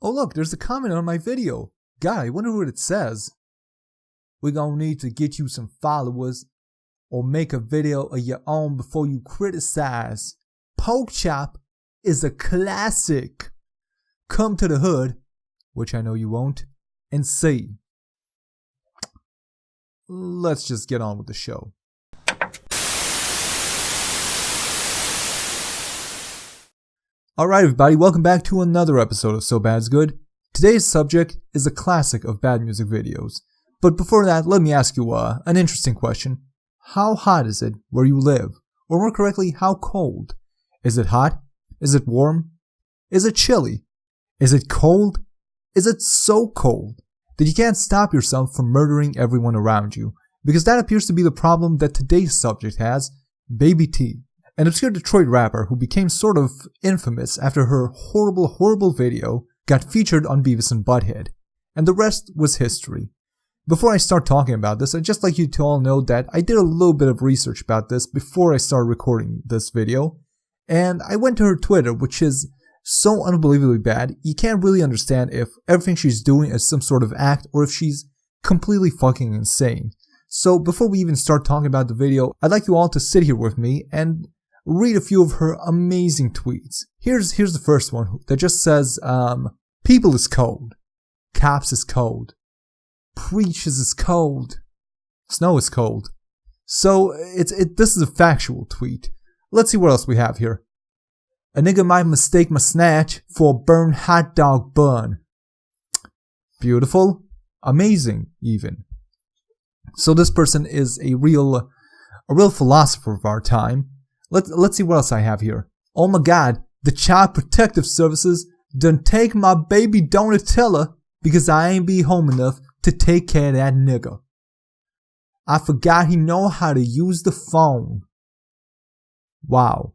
Oh look, there's a comment on my video. God, I wonder what it says. We're gonna need to get you some followers or make a video of your own before you criticize. Pork chop is a classic. Come to the hood, which I know you won't, and see. Let's just get on with the show. Alright everybody, welcome back to another episode of So Bad's Good. Today's subject is a classic of bad music videos. But before that, let me ask you an interesting question. How hot is it where you live? Or more correctly, how cold? Is it hot? Is it warm? Is it chilly? Is it cold? Is it so cold that you can't stop yourself from murdering everyone around you? Because that appears to be the problem that today's subject has, Baby T. An obscure Detroit rapper who became sort of infamous after her horrible video got featured on Beavis and Butthead. And the rest was history. Before I start talking about this, I'd just like you to all know that I did a little bit of research about this before I started recording this video. And I went to her Twitter, which is so unbelievably bad, you can't really understand if everything she's doing is some sort of act or if she's completely fucking insane. So before we even start talking about the video, I'd like you all to sit here with me and read a few of her amazing tweets. Here's the first one that just says, people is cold. Cops is cold. Preachers is cold. Snow is cold. So this is a factual tweet. Let's see what else we have here. A nigga might mistake my snatch for a burned hot dog bun. Beautiful. Amazing, even. So this person is a real philosopher of our time. Let's see what else I have here. Oh my god, the Child Protective Services done take my baby Donatella because I ain't be home enough to take care of that nigga. I forgot he know how to use the phone. Wow.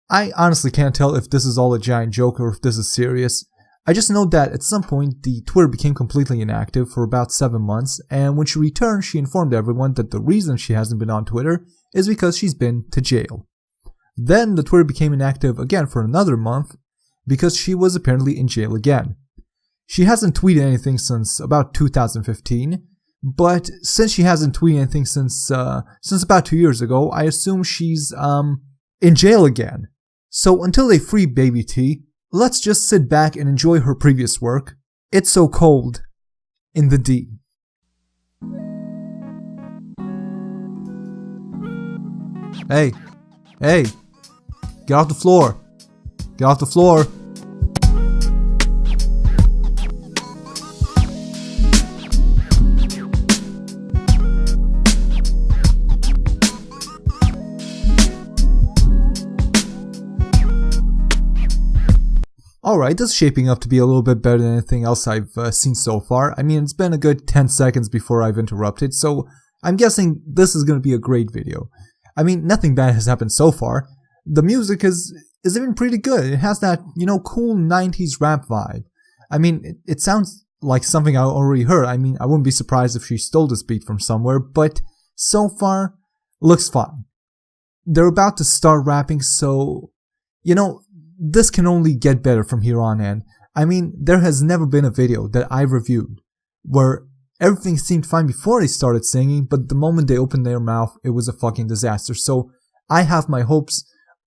I honestly can't tell if this is all a giant joke or if this is serious. I just know that at some point the Twitter became completely inactive for about 7 months, and when she returned she informed everyone that the reason she hasn't been on Twitter is because she's been to jail. Then the Twitter became inactive again for another month because she was apparently in jail again. She hasn't tweeted anything since about 2015, but since she hasn't tweeted anything since about 2 years ago, I assume she's in jail again. So until they free Baby T, let's just sit back and enjoy her previous work. It's So Cold in the D. Hey, get off the floor. Get off the floor. Alright, this is shaping up to be a little bit better than anything else I've seen so far. I mean, it's been a good 10 seconds before I've interrupted, so I'm guessing this is going to be a great video. I mean, nothing bad has happened so far. The music is even pretty good. It has that, cool 90s rap vibe. I mean, it sounds like something I already heard. I mean, I wouldn't be surprised if she stole this beat from somewhere, but so far, looks fine. They're about to start rapping, so, this can only get better from here on in. I mean, there has never been a video that I've reviewed where everything seemed fine before they started singing, but the moment they opened their mouth, it was a fucking disaster. So I have my hopes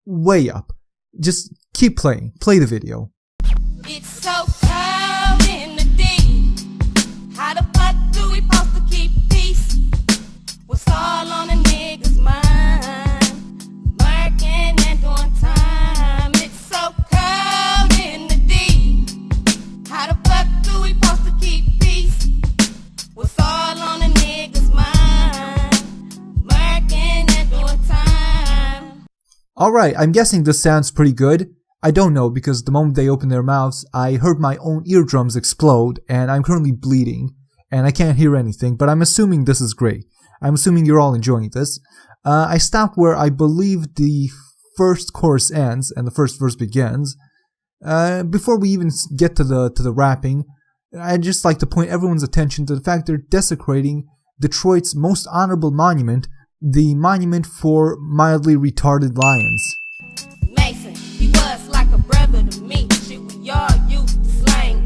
way up. Just keep playing. Play the video. It's so cold in the D. How the fuck do we supposed to keep peace? What's all on a nigga's mind? Working and doing time. It's so cold in the D. How the fuck do we supposed to keep peace? What's all on a nigga's mind? Working and doing time. Alright, I'm guessing this sounds pretty good. I don't know, because the moment they opened their mouths, I heard my own eardrums explode, and I'm currently bleeding, and I can't hear anything, but I'm assuming this is great. I'm assuming you're all enjoying this. I stopped where I believe the first chorus ends, and the first verse begins. Before we even get to the rapping, I'd just like to point everyone's attention to the fact they're desecrating Detroit's most honorable monument, the monument for mildly retarded lions. Mason, he was like a brother to me. Shit, we all used to slang.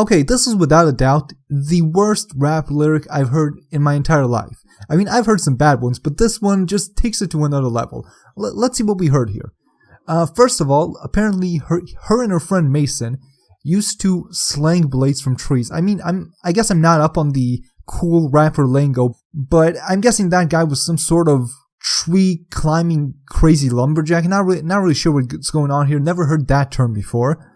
Okay, this is without a doubt the worst rap lyric I've heard in my entire life. I mean, I've heard some bad ones, but this one just takes it to another level. Let's see what we heard here. First of all, apparently her and her friend Mason used to slang blades from trees. I mean, I guess I'm not up on the cool rapper lingo, but I'm guessing that guy was some sort of tree climbing crazy lumberjack. Not really sure what's going on here. Never heard that term before.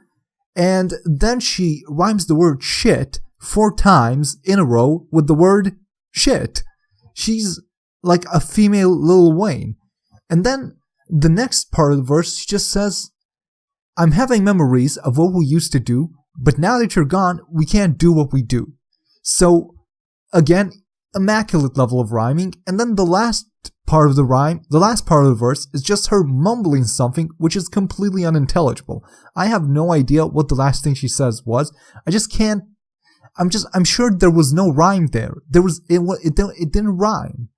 And then she rhymes the word shit 4 times in a row with the word shit. She's like a female Lil Wayne. And then the next part of the verse, she just says, I'm having memories of what we used to do, but now that you're gone, we can't do what we do. So, again, immaculate level of rhyming. And then the last part of the verse is just her mumbling something which is completely unintelligible. I have no idea what the last thing she says was. I just can't. I'm sure there was no rhyme there. It didn't rhyme.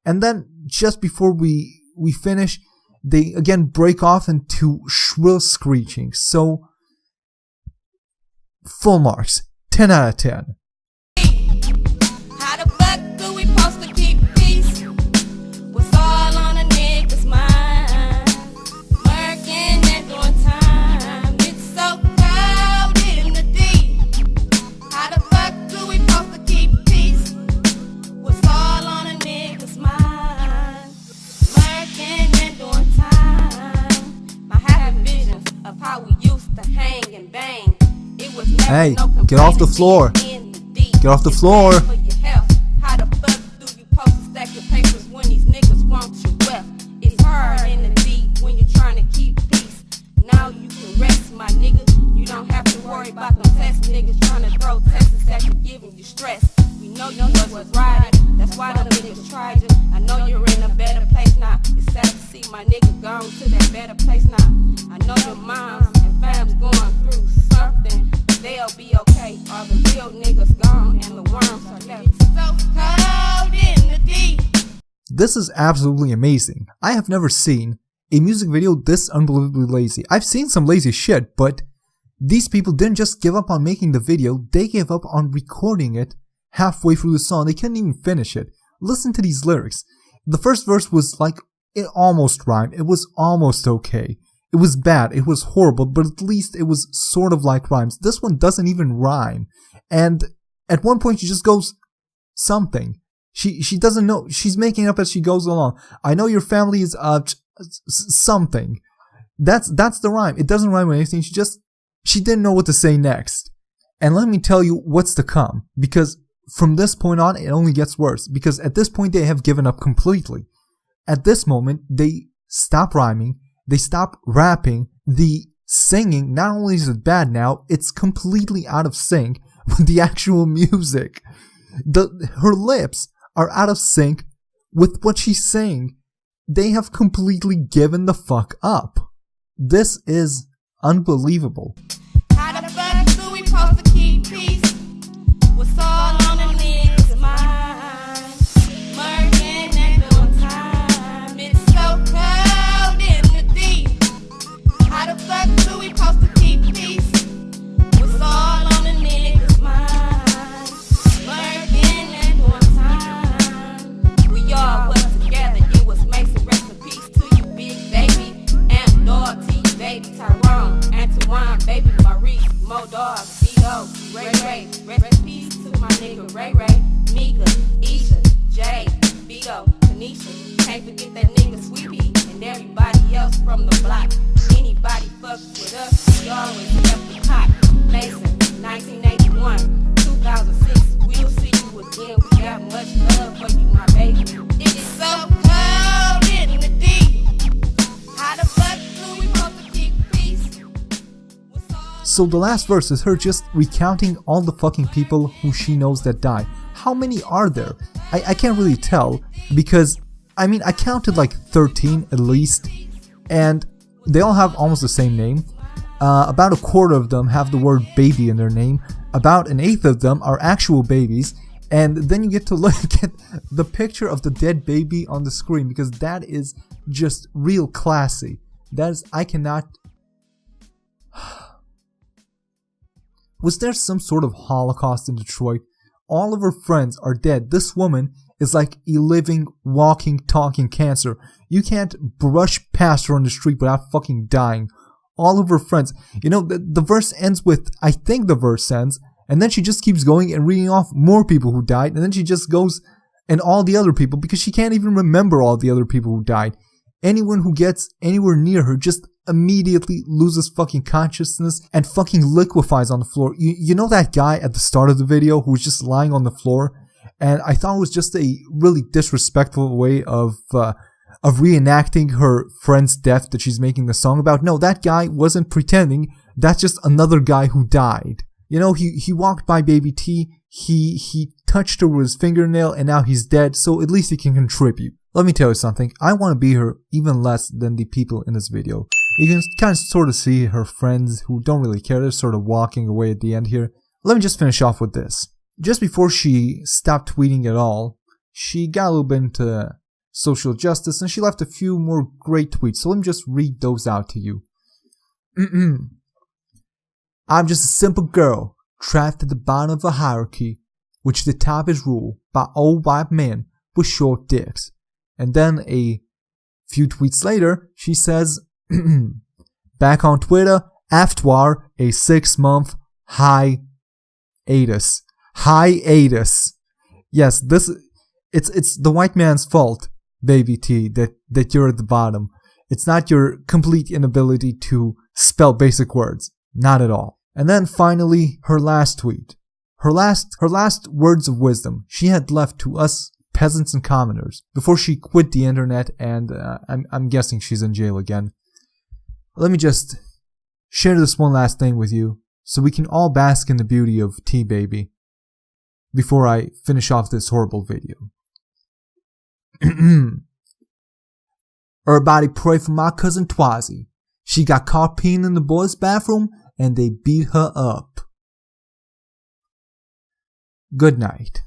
And then just before we finish, they again break off into shrill screeching. So, full marks. 10 out of 10. How the fuck do we supposed to keep peace? What's all on a nigga's mind? Working and doing time. It's so cold in the deep. How the fuck do we supposed to keep peace? What's all on a nigga's mind? Working and doing time. I have visions of how we used to hang and bang. It was never Hey, no get off the floor. Get off the floor. How the fuck do you post to stack your papers when these niggas want you well? It's hard in the deep when you're trying to keep peace. Now you can rest, my nigga. You don't have to worry about them test niggas trying to throw tests that you giving you stress. We know you was riding, that's why them niggas tried you. I know you're in a better place now. It's sad to see my nigga gone to that better place now. I know your moms and fams going through something. They'll be okay. All the real niggas gone and the worms are left. So cold in the deep. This is absolutely amazing. I have never seen a music video this unbelievably lazy. I've seen some lazy shit, but these people didn't just give up on making the video, they gave up on recording it halfway through the song. They couldn't even finish it. Listen to these lyrics. The first verse was like, it almost rhymed. It was almost okay. It was bad, it was horrible, but at least it was sort of like rhymes. This one doesn't even rhyme. And at one point she just goes, something. She doesn't know, she's making up as she goes along. I know your family is, something. That's the rhyme. It doesn't rhyme with anything, she didn't know what to say next. And let me tell you what's to come, because from this point on, it only gets worse, because at this point they have given up completely. At this moment, they stop rhyming, they stop rapping, the singing, not only is it bad now, it's completely out of sync with the actual music. Her lips are out of sync with what she's saying. They have completely given the fuck up. This is unbelievable. How the fuck do we supposed to keep peace? What's all on the niggas' mind? Murking and doing time. It's so cold in the deep. How the fuck do we supposed to keep peace? What's all on the niggas' mind? Murking and doing time. We all was together. It was Mason. Rest in peace to you, big baby. And dog T, baby Tyrone. Antoine, baby Maurice. Mo Dog, D.O., Ray Ray. Rest in peace to my nigga Ray Ray. Mika, Isha, Jay, Vito, Tanisha. Can't forget that nigga Sweetie and everybody else from the block. Anybody fucks with us, we always left the pot. Mason, 1981, 2006. We'll see you again. We got much love for you, my baby. It's so cold in the deep. How the fuck do we supposed to keep peace? So the last verse is her just recounting all the fucking people who she knows that died. How many are there? I can't really tell, because, I mean, I counted like 13 at least, and they all have almost the same name. About a quarter of them have the word baby in their name. About an eighth of them are actual babies. And then you get to look at the picture of the dead baby on the screen, because that is just real classy. That is, I cannot... Was there some sort of Holocaust in Detroit? All of her friends are dead. This woman is like a living, walking, talking cancer. You can't brush past her on the street without fucking dying. All of her friends. You know, the verse ends with, I think the verse ends, and then she just keeps going and reading off more people who died, and then she just goes and all the other people, because she can't even remember all the other people who died. Anyone who gets anywhere near her just immediately loses fucking consciousness and fucking liquefies on the floor. You know that guy at the start of the video who was just lying on the floor? And I thought it was just a really disrespectful way of reenacting her friend's death that she's making the song about. No, that guy wasn't pretending. That's just another guy who died. You know, he walked by Baby T, he touched her with his fingernail, and now he's dead, so at least he can contribute. Let me tell you something, I want to be her even less than the people in this video. You can kind of sort of see her friends who don't really care, they're sort of walking away at the end here. Let me just finish off with this. Just before she stopped tweeting at all, she got a little bit into social justice, and she left a few more great tweets, so let me just read those out to you. I'm just a simple girl, trapped at the bottom of a hierarchy, which the top is ruled by old white men with short dicks. And then a few tweets later, she says, back on Twitter, after a 6-month hiatus. Hiatus. Yes, it's the white man's fault, Baby T, that you're at the bottom. It's not your complete inability to spell basic words. Not at all. And then finally, her last tweet. Her last words of wisdom she had left to us peasants and commoners before she quit the internet, and I'm guessing she's in jail again. Let me just share this one last thing with you so we can all bask in the beauty of T-Baby before I finish off this horrible video. Everybody pray for my cousin Twazy. She got caught peeing in the boys' bathroom and they beat her up. Good night.